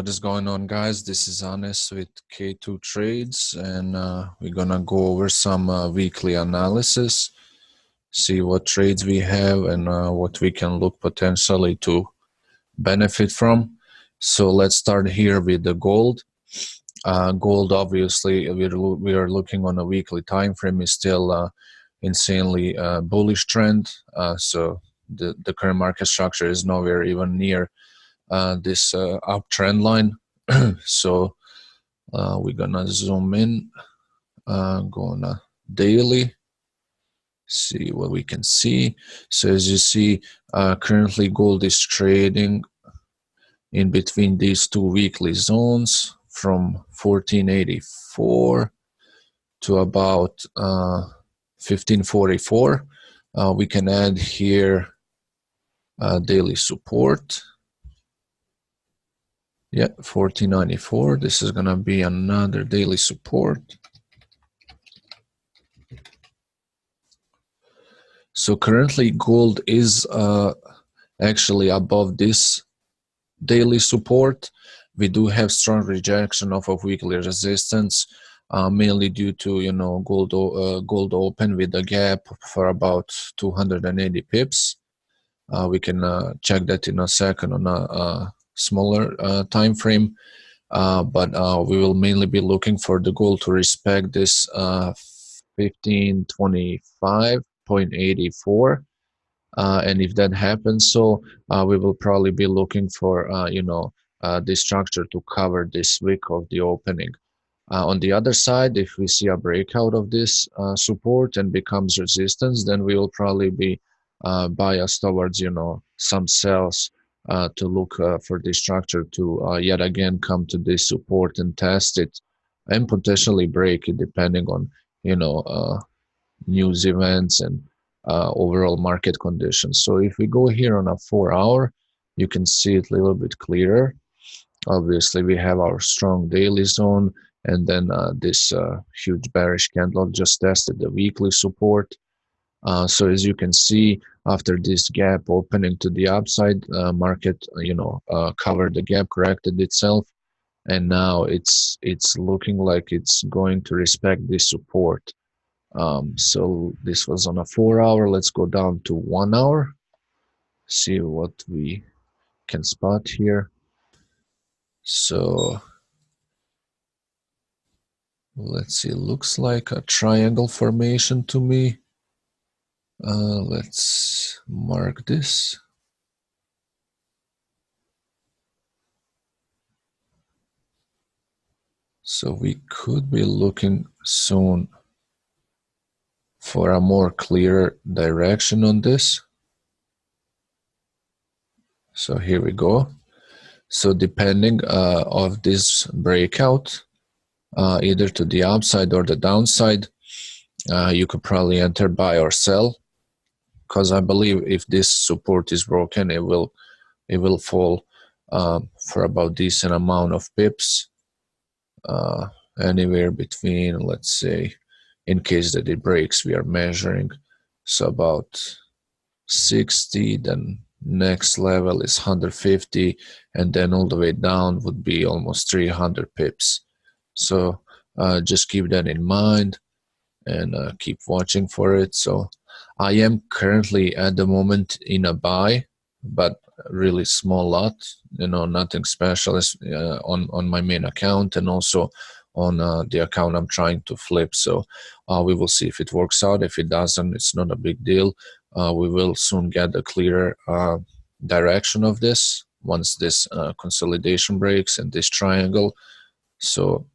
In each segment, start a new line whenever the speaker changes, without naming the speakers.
what is going on, guys? This is Anes with K2 Trades, and we're gonna go over some weekly analysis, see what trades we have and what we can look potentially to benefit from. So let's start here with the gold. Gold, obviously, we are looking on a weekly time frame, is still insanely bullish trend. So the current market structure is nowhere even near this uptrend line. So we're gonna zoom in, go on a daily, see what we can see. So as you see, currently gold is trading in between these two weekly zones from 1484 to about 1544. We can add here daily support. Yeah, 1494. This is gonna be another daily support. So currently gold is actually above this daily support. We do have strong rejection off of weekly resistance, mainly due to gold open with a gap for about 280 pips. We can check that in a second on a smaller time frame, but we will mainly be looking for the gold to respect this 1525.84, and if that happens, so we will probably be looking for this structure to cover this wick of the opening. On the other side, if we see a breakout of this support and becomes resistance, then we will probably be biased towards some sells to look for this structure to yet again come to this support and test it and potentially break it, depending on news events and overall market conditions. So if we go here on a 4-hour, you can see it a little bit clearer. Obviously, we have our strong daily zone, and then this huge bearish candle just tested the weekly support. So as you can see, after this gap opening to the upside, market covered the gap, corrected itself, and now it's looking like it's going to respect this support. So this was on a 4-hour. Let's go down to 1 hour, see what we can spot here. So let's see, looks like a triangle formation to me. Let's mark this. So we could be looking soon for a more clear direction on this. So here we go. So depending of this breakout, either to the upside or the downside, you could probably enter buy or sell, because I believe if this support is broken, it will fall for about decent amount of pips, anywhere between, let's say, in case that it breaks, we are measuring so about 60, then next level is 150, and then all the way down would be almost 300 pips. So just keep that in mind and keep watching for it. So I am currently at the moment in a buy, but really small lot, nothing special on my main account, and also on the account I'm trying to flip. So we will see if it works out. If it doesn't, it's not a big deal. We will soon get a clearer direction of this once this consolidation breaks and this triangle. So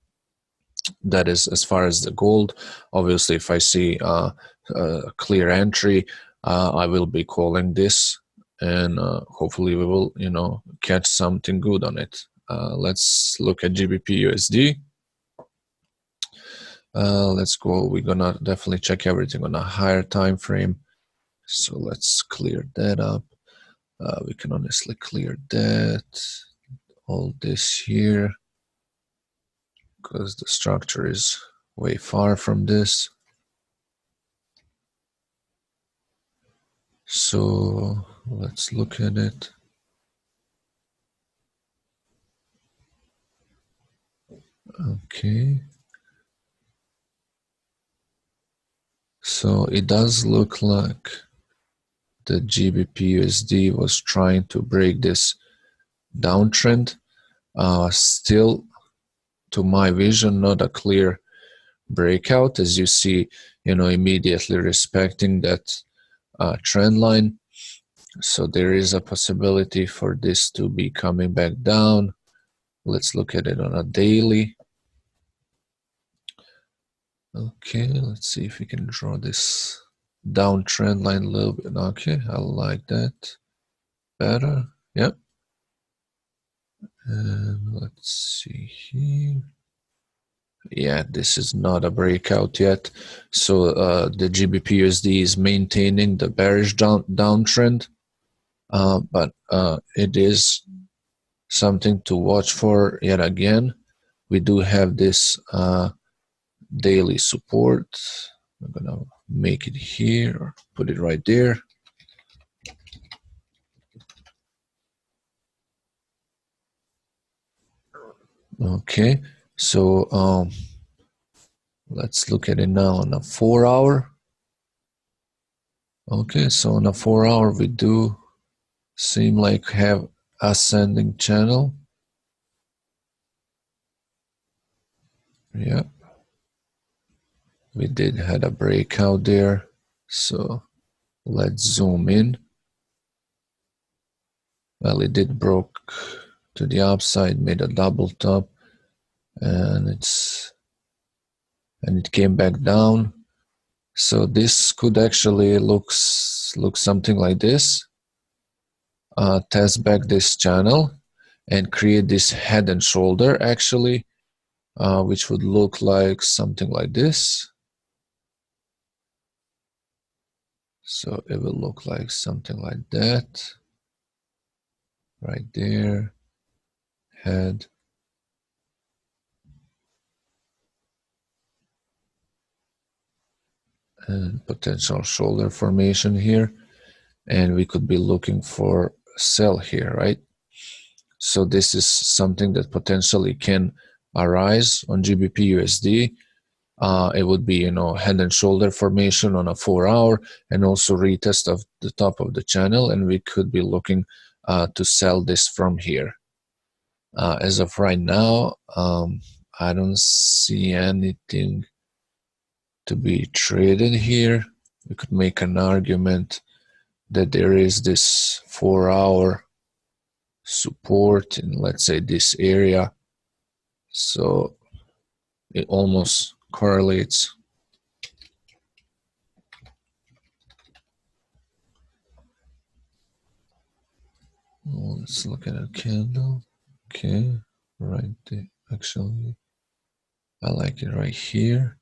that is as far as the gold. Obviously, if I see a clear entry, I will be calling this, and hopefully we will catch something good on it. Let's look at GBP USD. Let's go. We're gonna definitely check everything on a higher time frame. So let's clear that up. We can honestly clear that, all this here, because the structure is way far from this. So let's look at it. Okay. So it does look like the GBP USD was trying to break this downtrend. Still, to my vision, not a clear breakout, as you see, immediately respecting that trend line. So there is a possibility for this to be coming back down. Let's look at it on a daily. Okay, let's see if we can draw this downtrend line a little bit. Okay, I like that better. Yep. And let's see here. Yeah, this is not a breakout yet. So the GBP USD is maintaining the bearish downtrend, but it is something to watch for yet again. We do have this daily support. I'm gonna make it here or put it right there. Okay, so let's look at it now on a 4-hour. Okay, so on a 4-hour we do seem like have ascending channel. Yeah, we did had a breakout there. So let's zoom in. Well, it did broke to the upside, made a double top, and it came back down. So this could actually look something like this. Test back this channel and create this head and shoulder actually, which would look like something like this. So it will look like something like that. Right there, head. And potential shoulder formation here. And we could be looking for sell here, right? So this is something that potentially can arise on GBP USD. It would be, head and shoulder formation on a 4-hour and also retest of the top of the channel. And we could be looking to sell this from here. As of right now, I don't see anything to be traded here. We could make an argument that there is this 4-hour support in, let's say, this area. So it almost correlates. Let's look at a candle. Okay, right there. Actually, I like it right here.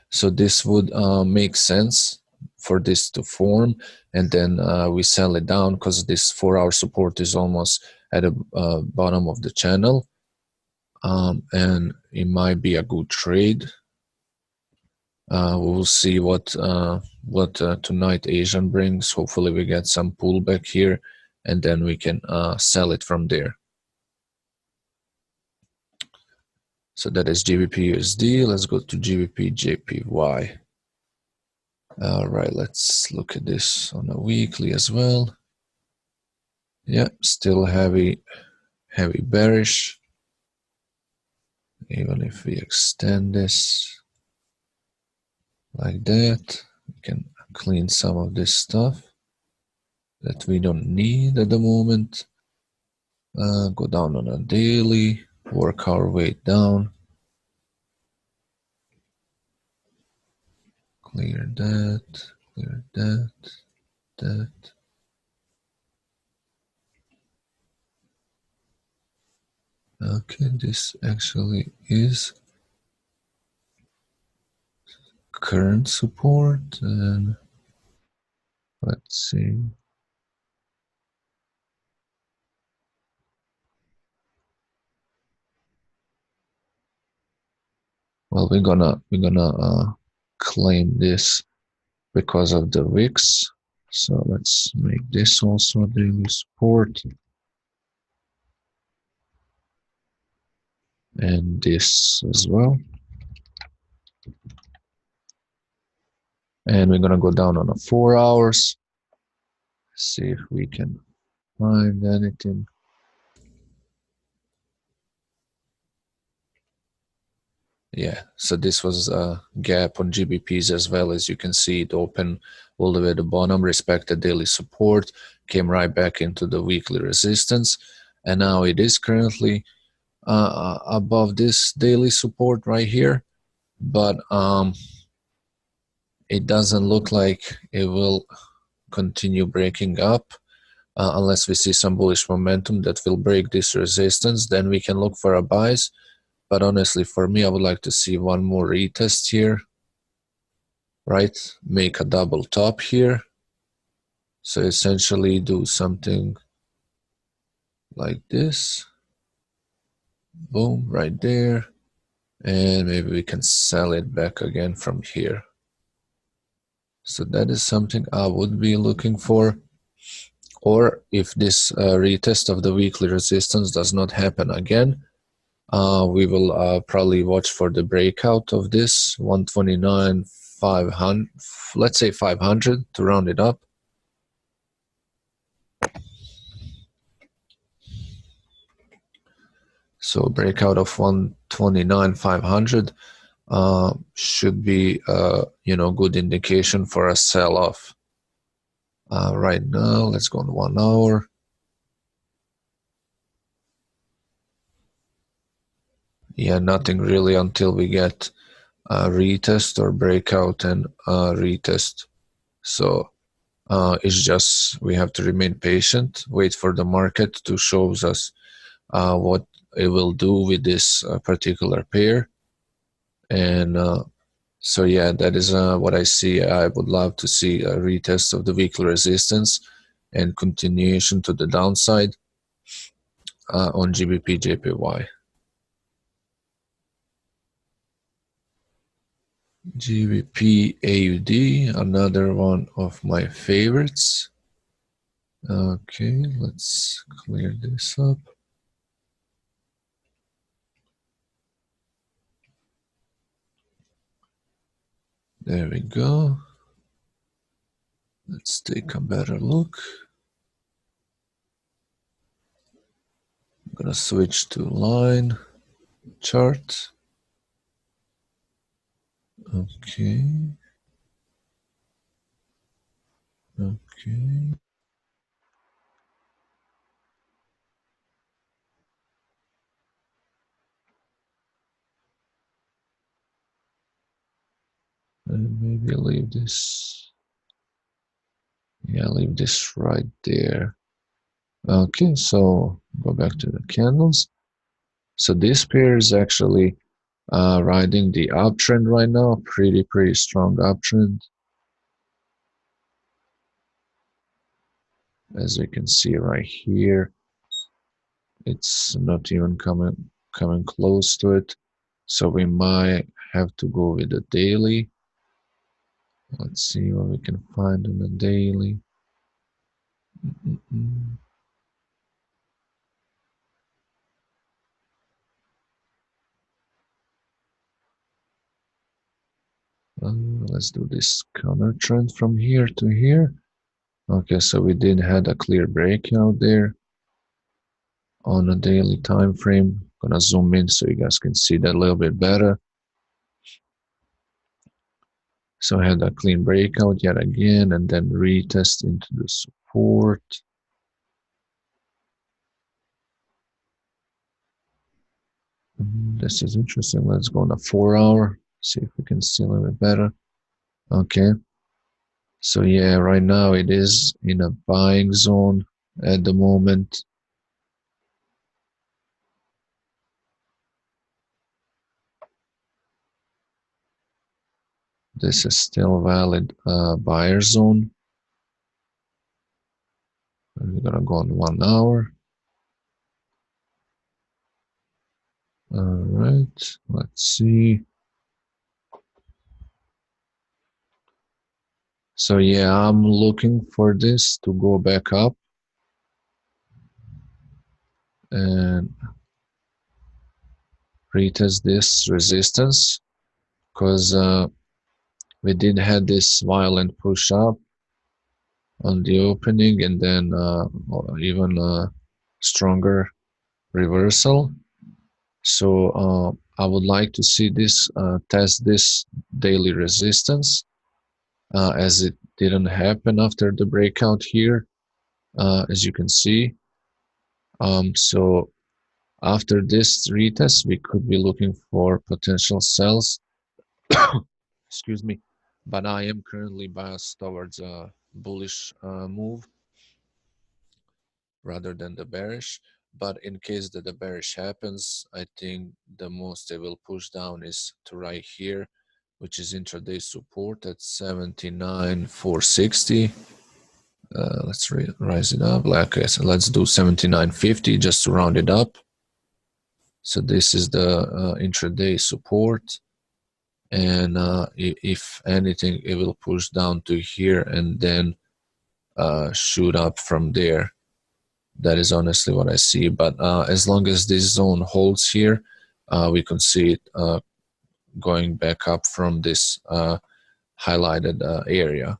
So this would make sense for this to form, and then we sell it down because this 4-hour support is almost at the bottom of the channel, and it might be a good trade. We'll see what tonight Asian brings. Hopefully we get some pullback here, and then we can sell it from there. So that is GBP USD. Let's go to GBP JPY. All right, let's look at this on a weekly as well. Yeah, still heavy bearish. Even if we extend this like that, we can clean some of this stuff that we don't need at the moment. Go down on a daily, work our way down. Clear that, that. Okay, this actually is current support, and let's see. Well, we're gonna claim this because of the wicks. So let's make this also a daily support. and this as well. And we're gonna go down on a 4 hours, see if we can find anything. Yeah, so this was a gap on GBPs as well. As you can see, it opened all the way to the bottom, respected daily support, came right back into the weekly resistance, and now it is currently above this daily support right here, but it doesn't look like it will continue breaking up unless we see some bullish momentum that will break this resistance. Then we can look for a buys. But honestly, for me, I would like to see one more retest here, right? Make a double top here. So essentially do something like this. Boom, right there. And maybe we can sell it back again from here. So that is something I would be looking for. Or if this retest of the weekly resistance does not happen again, we will probably watch for the breakout of this 129 500, let's say 500 to round it up. So breakout of 129 500 should be good indication for a sell-off. Right now, let's go on 1 hour. Yeah, nothing really until we get a retest or breakout and retest. So it's just we have to remain patient, wait for the market to show us what it will do with this particular pair. And so yeah, that is what I see. I would love to see a retest of the weekly resistance and continuation to the downside on GBP JPY. GBP AUD, another one of my favorites. Okay, let's clear this up. There we go. Let's take a better look. I'm gonna switch to line chart. Okay. Okay. And maybe leave this. Yeah, leave this right there. Okay, so go back to the candles. So this pair is actually riding the uptrend right now, pretty strong uptrend. As you can see right here, it's not even coming close to it. So we might have to go with the daily. Let's see what we can find on the daily. Let's do this counter trend from here to here. Okay, so we did had a clear breakout there on a daily time frame. Gonna zoom in so you guys can see that a little bit better. So I had a clean breakout yet again, and then retest into the support. This is interesting. Let's go on a 4 hour, see if we can see a little bit better. Okay. So yeah, right now it is in a buying zone at the moment. This is still valid buyer zone. And we're gonna go on 1 hour. All right, let's see. So yeah, I'm looking for this to go back up and retest this resistance, because we did have this violent push up on the opening, and then even stronger reversal. So I would like to see this test this daily resistance, as it didn't happen after the breakout here, as you can see. So after this retest, we could be looking for potential sells. Excuse me, but I am currently biased towards a bullish move rather than the bearish. But in case that the bearish happens, I think the most they will push down is to right here, which is intraday support at 79,460. Let's rise it up. Okay, so let's do 79.50 just to round it up. So this is the intraday support, and if anything, it will push down to here and then shoot up from there. That is honestly what I see. But as long as this zone holds here, we can see it going back up from this highlighted area.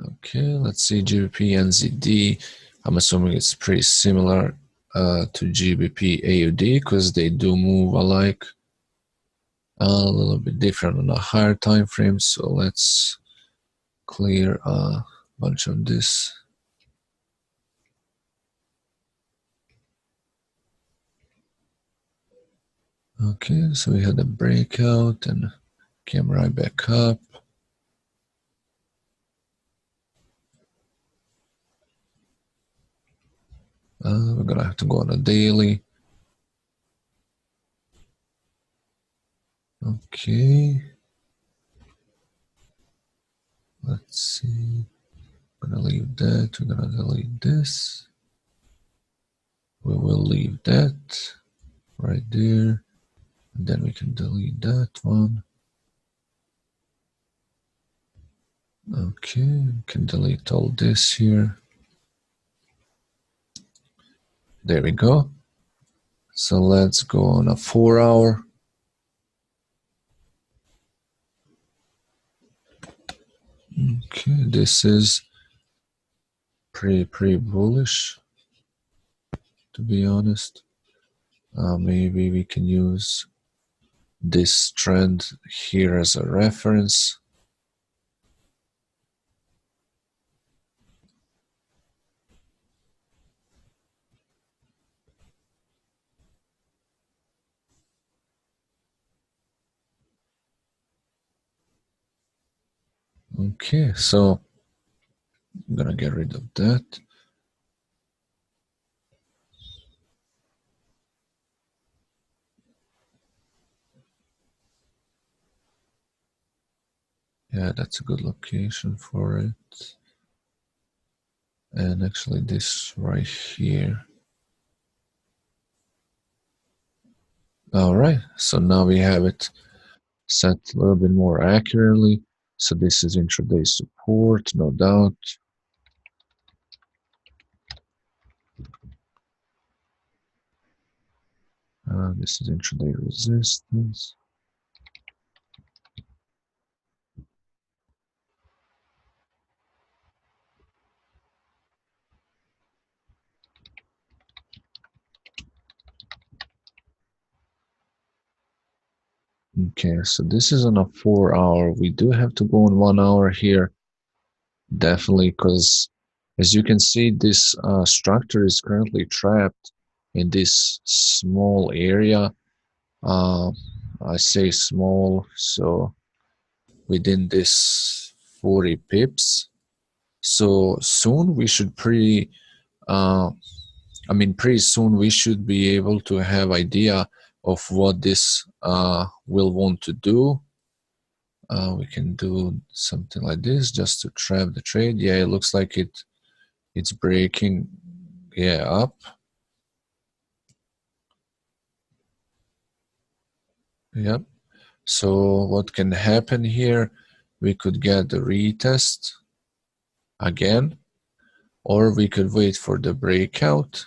Okay, let's see GBP NZD. I'm assuming it's pretty similar to GBP AUD because they do move alike, a little bit different on a higher time frame. So let's clear a bunch of this. Okay, so we had a breakout and came right back up. We're gonna have to go on a daily. Okay. Let's see. I'm gonna leave that. We're gonna delete this. We will leave that right there. And then we can delete that one. Okay, we can delete all this here. There we go. So let's go on a 4 hour. Okay, this is pretty bullish, to be honest. Maybe we can use this trend here as a reference. Okay, so I'm gonna get rid of that. Yeah, that's a good location for it. And actually this right here. All right, so now we have it set a little bit more accurately. So this is intraday support, no doubt. This is intraday resistance. Okay, so this is on a 4 hour. We do have to go on 1 hour here, definitely, because as you can see, this structure is currently trapped in this small area. I say small, so within this 40 pips. So soon we should pretty soon we should be able to have idea of what this will want to do. We can do something like this just to trap the trade. Yeah, it looks like it's breaking, yeah, up. Yep. So what can happen here? We could get the retest again, or we could wait for the breakout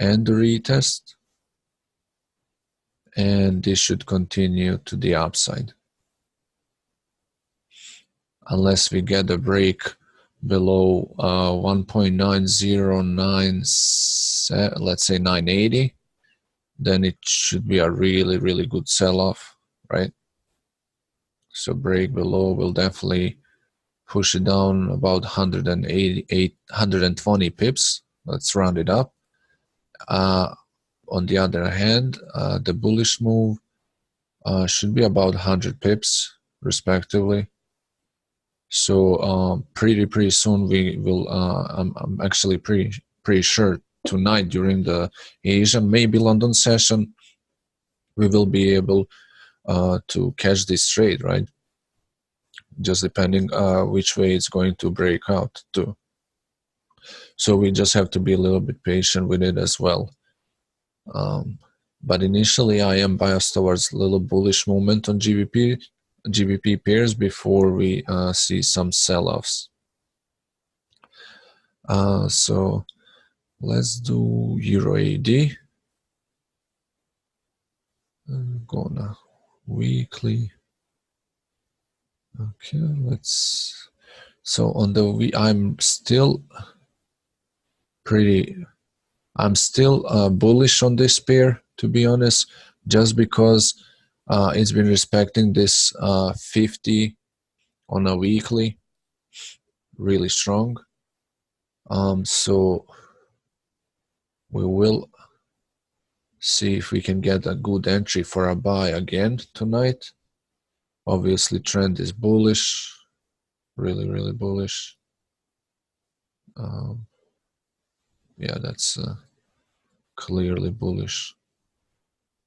and the retest. and this should continue to the upside. Unless we get a break below 1.909, let's say 980, then it should be a really, really good sell-off, right? So break below will definitely push it down about 120 pips. Let's round it up. On the other hand, the bullish move should be about 100 pips respectively. So pretty soon we will. I'm actually pretty sure tonight during the Asia, maybe London session, we will be able to catch this trade, right? Just depending which way it's going to break out to. So we just have to be a little bit patient with it as well. But initially, I am biased towards a little bullish movement on GBP pairs before we see some sell-offs. So let's do Euro AD. Gonna weekly. Okay, let's. So on the I'm still bullish on this pair, to be honest, just because it's been respecting this 50 on a weekly really strong. So we will see if we can get a good entry for a buy again tonight. Obviously, trend is bullish, really bullish. Yeah, that's clearly bullish.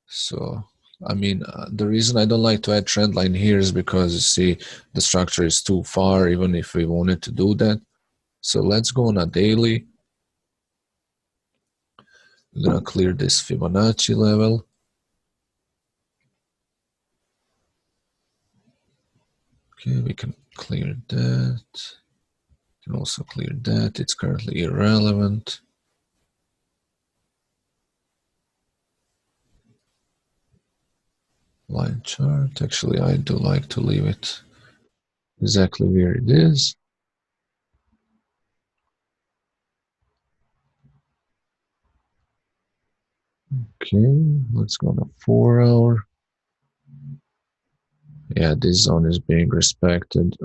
So I mean, the reason I don't like to add trend line here is because, you see, the structure is too far, even if we wanted to do that. So let's go on a daily. We're gonna clear this Fibonacci level. Okay, we can clear that. We can also clear that. It's currently irrelevant. Line chart. Actually, I do like to leave it exactly where it is. Okay, let's go on a 4 hour. Yeah, this zone is being respected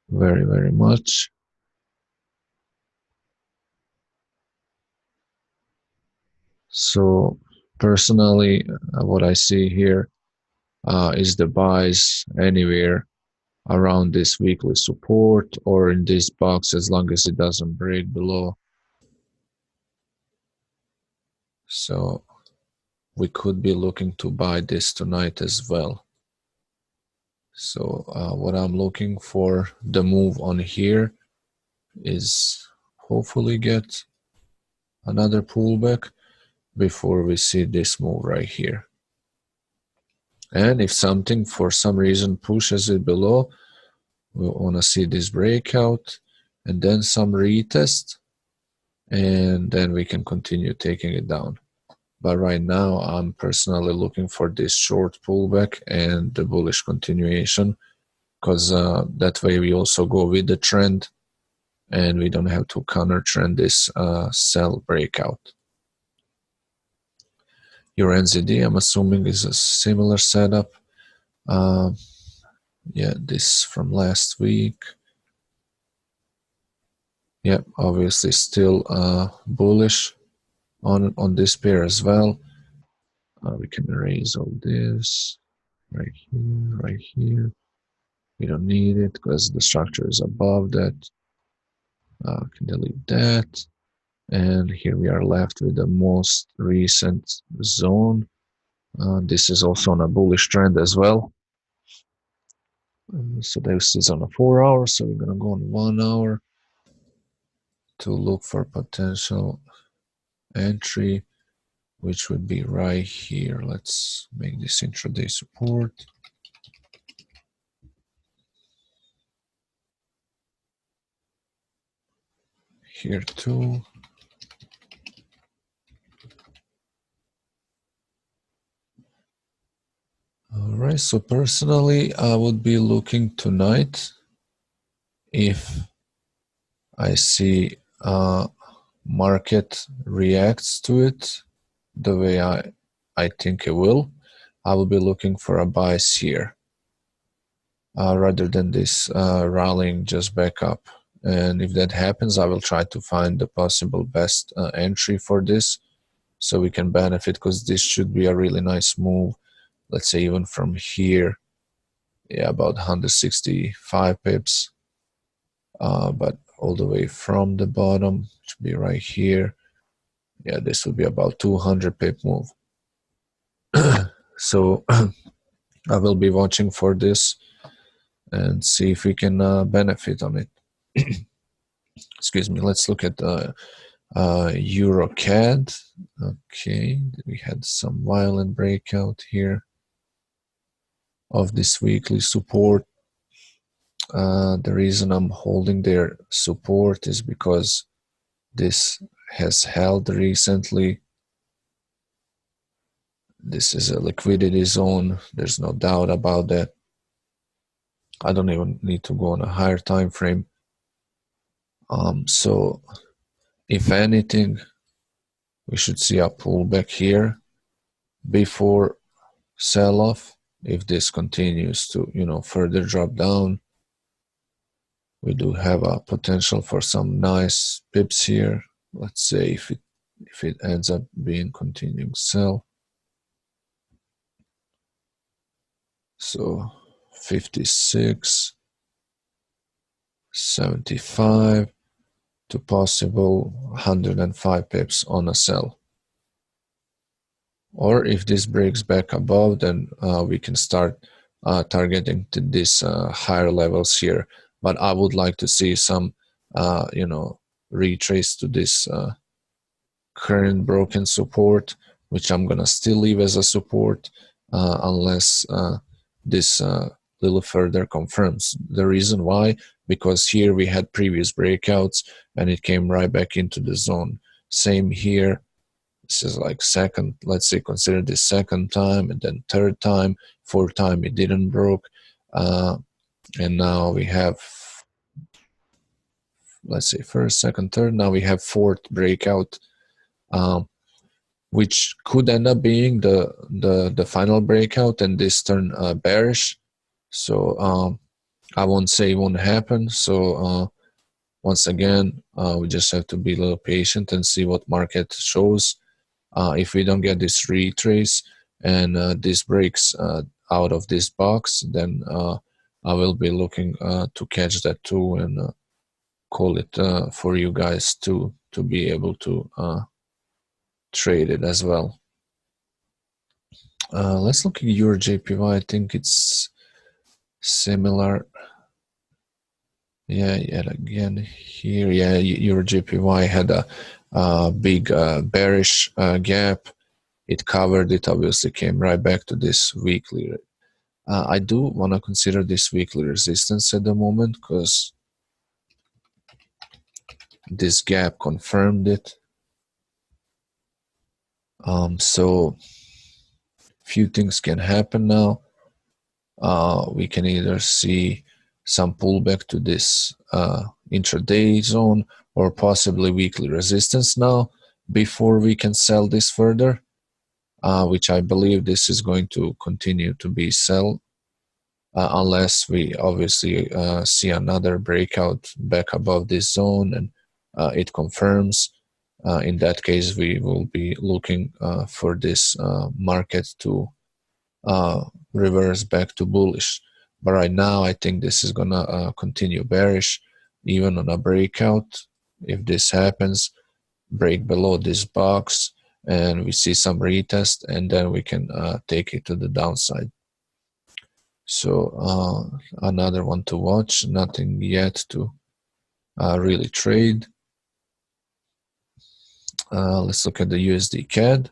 very much. So personally, what I see here is the buys anywhere around this weekly support or in this box, as long as it doesn't break below. So we could be looking to buy this tonight as well. So what I'm looking for, the move on here, is hopefully get another pullback before we see this move right here. And if something for some reason pushes it below, we want to see this breakout and then some retest, and then we can continue taking it down. But right now, I'm personally looking for this short pullback and the bullish continuation, because that way we also go with the trend and we don't have to counter trend this sell breakout. Your NZD, I'm assuming, is a similar setup. Yeah, this from last week. Yeah, obviously still bullish on this pair as well. We can erase all this right here. We don't need it because the structure is above that. Can delete that. And here we are left with the most recent zone. This is also on a bullish trend as well. So this is on a 4 hour, so we're gonna go on 1 hour to look for potential entry, which would be right here. Let's make this intraday support. Here too. Okay, so personally, I would be looking tonight if I see market reacts to it the way I think it will. I will be looking for a buys here rather than this rallying just back up. And if that happens, I will try to find the possible best entry for this so we can benefit, because this should be a really nice move. Let's say even from here, yeah, about 165 pips, but all the way from the bottom, should be right here. Yeah, this will be about 200 pip move. So I will be watching for this and see if we can benefit on it. Excuse me. Let's look at Euro CAD. Okay, we had some violent breakout here of this weekly support. The reason I'm holding their support is because this has held recently. This is a liquidity zone. There's no doubt about that. I don't even need to go on a higher time frame. So if anything, we should see a pullback here before sell-off. If this continues to, further drop down, we do have a potential for some nice pips here. Let's say if it ends up being continuing sell. So 56, 75 to possible 105 pips on a sell. Or if this breaks back above, then we can start targeting to these higher levels here. But I would like to see some, retrace to this current broken support, which I'm gonna still leave as a support unless this little further confirms. The reason why, because here we had previous breakouts and it came right back into the zone. Same here. This is like second, let's say consider this second time, and then third time, fourth time it didn't broke, and now we have, let's say first, second, third, now we have fourth breakout, which could end up being the final breakout and this turn bearish. So I won't say it won't happen. So once again, we just have to be a little patient and see what market shows. If we don't get this retrace and this breaks out of this box, then I will be looking to catch that too and call it for you guys to be able to trade it as well. Let's look at Euro JPY. I think it's similar. Yeah, yet again here. Yeah, Euro JPY had a big bearish gap. It covered it, obviously came right back to this weekly. I do want to consider this weekly resistance at the moment because this gap confirmed it. So few things can happen now. We can either see some pullback to this intraday zone or possibly weekly resistance now before we can sell this further, which I believe this is going to continue to be sell unless we obviously see another breakout back above this zone and it confirms. In that case, we will be looking for this market to reverse back to bullish. But right now, I think this is gonna continue bearish, even on a breakout. If this happens, break below this box, and we see some retest, and then we can take it to the downside. So another one to watch. Nothing yet to really trade. Let's look at the USD CAD.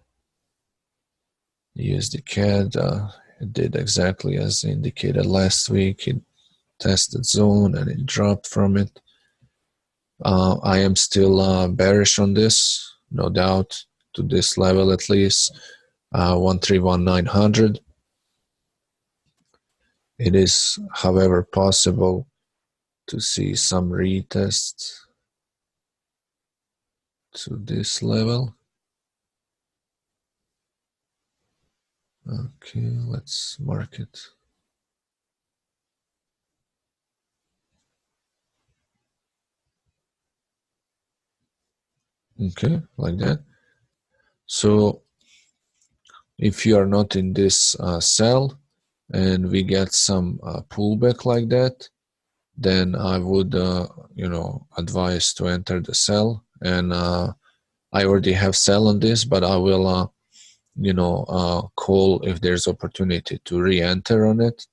The USD CAD it did exactly as indicated last week. It tested zone and it dropped from it. I am still bearish on this, no doubt, to this level at least, 131900. It is, however, possible to see some retests to this level. Okay, let's mark it. Okay, like that. So if you are not in this cell and we get some pullback like that, then I would, advise to enter the sell. And I already have sell on this, but I will, call if there's opportunity to re-enter on it.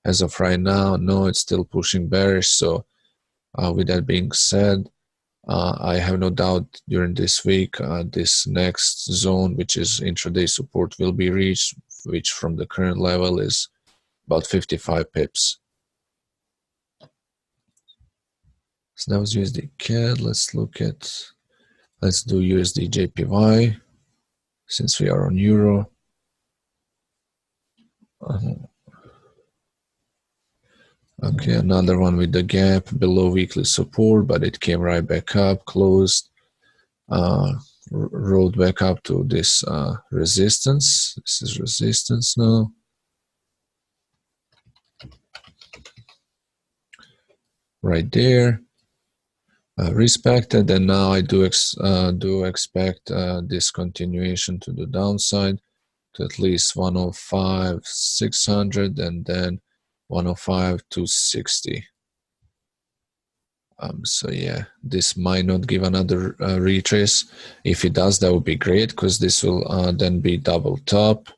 As of right now, no, it's still pushing bearish. So with that being said, I have no doubt during this week, this next zone, which is intraday support, will be reached, which from the current level is about 55 pips. So that was USD CAD. Let's do USD JPY since we are on Euro. Okay, another one with the gap below weekly support, but it came right back up, closed, rolled back up to this resistance. This is resistance now. Right there. Respected, and now I do expect this continuation to the downside to at least 105,600 and then 105,260. So yeah, this might not give another retrace. If it does, that would be great because this will then be double top,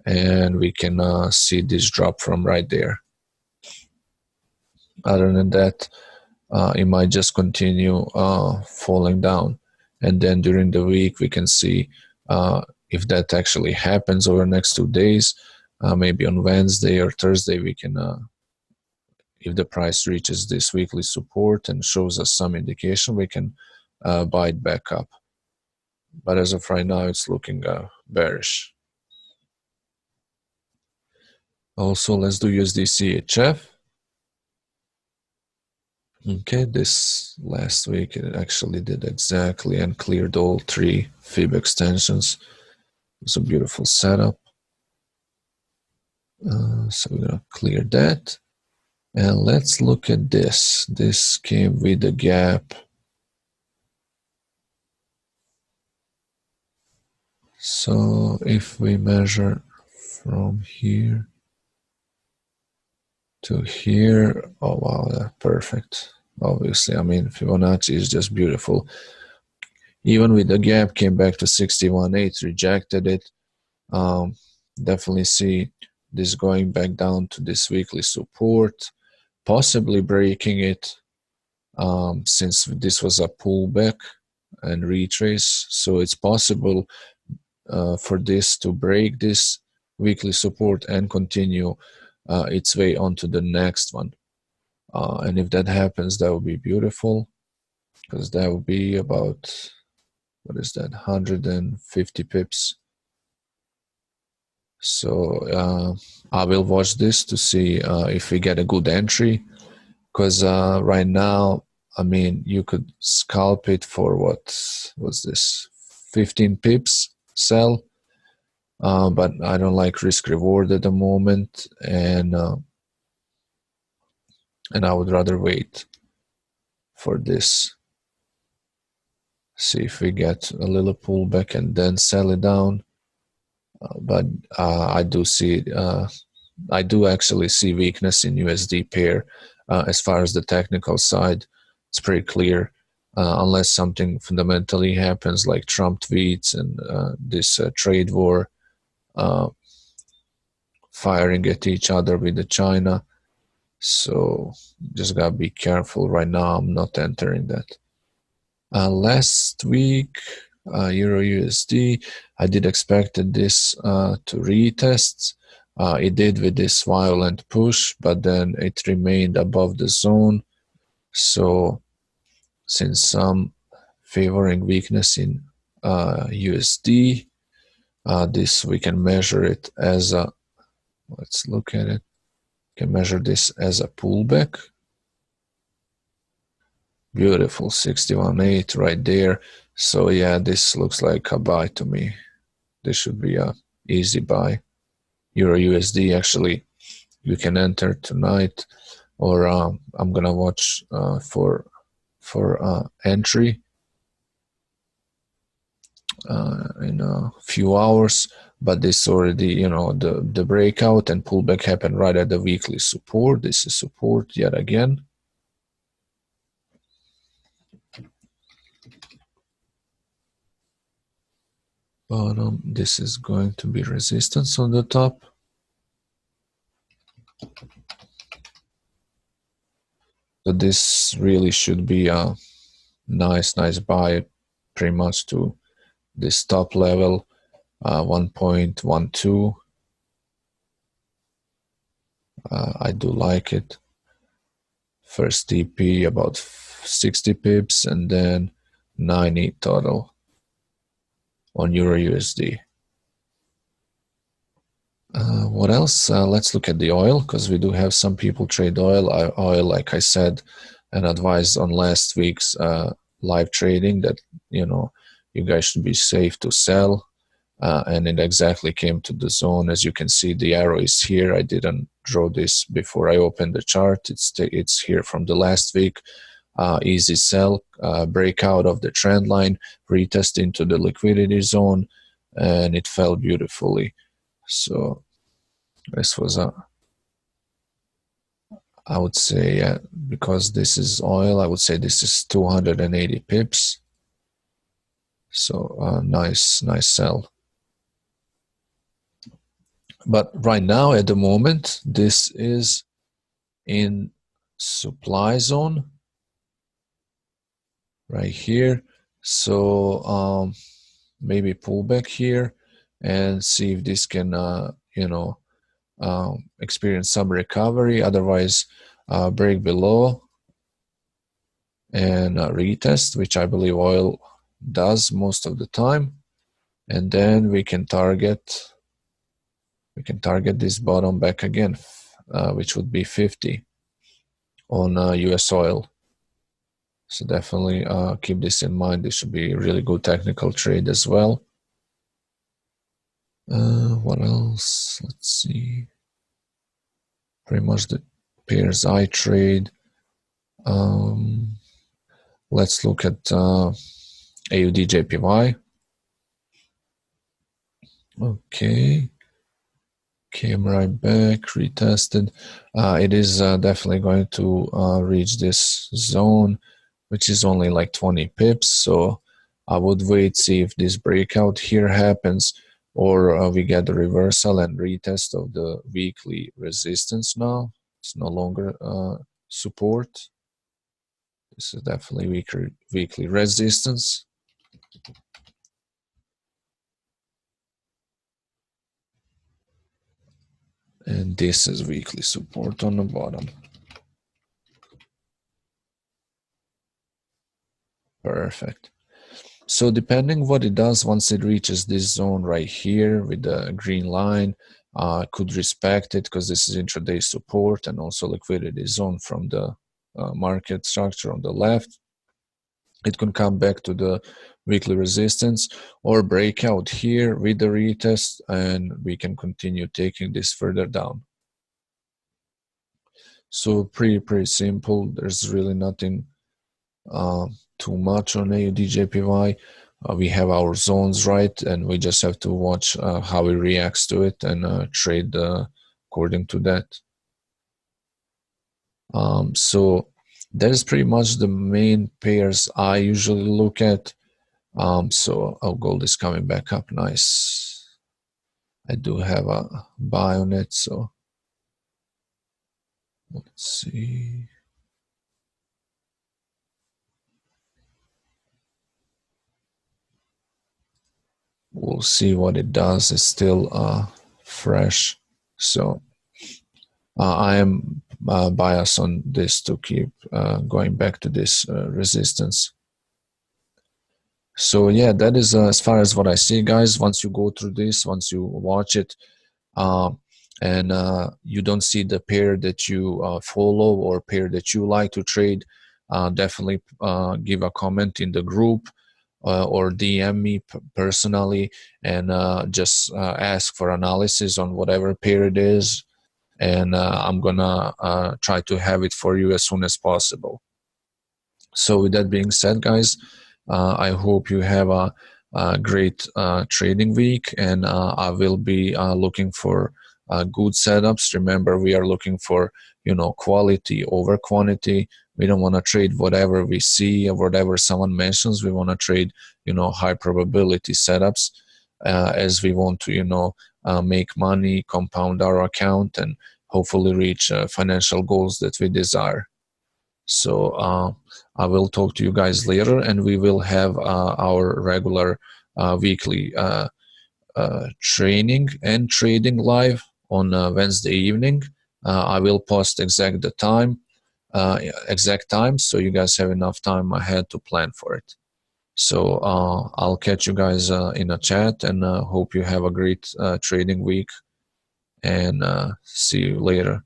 and we can see this drop from right there. Other than that, it might just continue falling down, and then during the week we can see if that actually happens over the next 2 days. Maybe on Wednesday or Thursday we can, if the price reaches this weekly support and shows us some indication, we can buy it back up. But as of right now, it's looking bearish. Also, let's do USD CHF. Okay, this last week it actually did exactly and cleared all 3 fib extensions. It's a beautiful setup. So we're gonna clear that. And let's look at this. This came with a gap. So if we measure from here to here, oh wow, that's perfect. Obviously, I mean, Fibonacci is just beautiful. Even with the gap, came back to 61.8, rejected it. Definitely see this going back down to this weekly support, possibly breaking it, since this was a pullback and retrace. So it's possible for this to break this weekly support and continue its way onto the next one. And if that happens, that would be beautiful, because that would be about, what is that, 150 pips. So I will watch this to see if we get a good entry, because right now, I mean, you could scalp it for what was this, 15 pips sell, but I don't like risk reward at the moment, and I would rather wait for this. See if we get a little pullback and then sell it down. But I do see, I do actually see weakness in USD pair. As far as the technical side, it's pretty clear. Unless something fundamentally happens, like Trump tweets and this trade war, firing at each other with the China. So just gotta be careful. Right now, I'm not entering that. Last week, Euro USD, I did expect this to retest. It did with this violent push, but then it remained above the zone. So since some favoring weakness in USD, this we can measure it as a, let's look at it. Can measure this as a pullback. Beautiful, 61.8 right there. So yeah, this looks like a buy to me. This should be a easy buy. Euro USD, actually, you can enter tonight, or I'm gonna watch for entry in a few hours. But this already, you know, the breakout and pullback happened right at the weekly support. This is support yet again. Bottom, this is going to be resistance on the top. So this really should be a nice buy, pretty much to this top level, 1.12. I do like it. First TP about 60 pips, and then 90 total on Euro USD. What else? Let's look at the oil, because we do have some people trade oil. Oil, like I said and advised on last week's live trading, that, you know, you guys should be safe to sell. And it exactly came to the zone. As you can see, the arrow is here. I didn't draw this before I opened the chart. It's here from the last week. Easy sell, breakout of the trend line, retest into the liquidity zone, and it fell beautifully. So this was I would say, because this is oil, I would say this is 280 pips. So nice sell. But right now, at the moment, this is in supply zone right here. So maybe pull back here and see if this can, you know, experience some recovery. Otherwise, break below and retest, which I believe oil does most of the time. And then we can target this bottom back again, which would be 50 on US oil. So definitely keep this in mind. This should be a really good technical trade as well. What else? Let's see. Pretty much the pairs I trade. Let's look at AUD JPY. Okay. Came right back, retested. It is definitely going to reach this zone, which is only like 20 pips. So I would wait, see if this breakout here happens, or we get the reversal and retest of the weekly resistance now. It's no longer support. This is definitely weekly resistance. And this is weekly support on the bottom. Perfect. So depending what it does, once it reaches this zone right here with the green line, could respect it, because this is intraday support and also liquidity zone from the market structure on the left. It can come back to the weekly resistance or break out here with the retest, and we can continue taking this further down. So pretty simple. There's really nothing too much on AUD/JPY. We have our zones, right, and we just have to watch how it reacts to it and trade according to that. So that is pretty much the main pairs I usually look at. So our gold is coming back up nice. I do have a buy on it, so let's see. We'll see what it does. It's still fresh, so I am biased on this to keep going back to this resistance. So yeah, that is as far as what I see, guys. Once you go through this, once you watch it, and you don't see the pair that you follow or pair that you like to trade, definitely give a comment in the group, or DM me personally, and just ask for analysis on whatever pair it is, and I'm gonna try to have it for you as soon as possible. So with that being said, guys, I hope you have a great trading week, and I will be looking for good setups. Remember, we are looking for quality over quantity. We don't want to trade whatever we see or whatever someone mentions. We want to trade high probability setups, as we want to make money, compound our account, and hopefully reach financial goals that we desire. So I will talk to you guys later, and we will have our regular weekly training and trading live on Wednesday evening. I will post exact time, so you guys have enough time ahead to plan for it. So I'll catch you guys in a chat, and hope you have a great trading week, and see you later.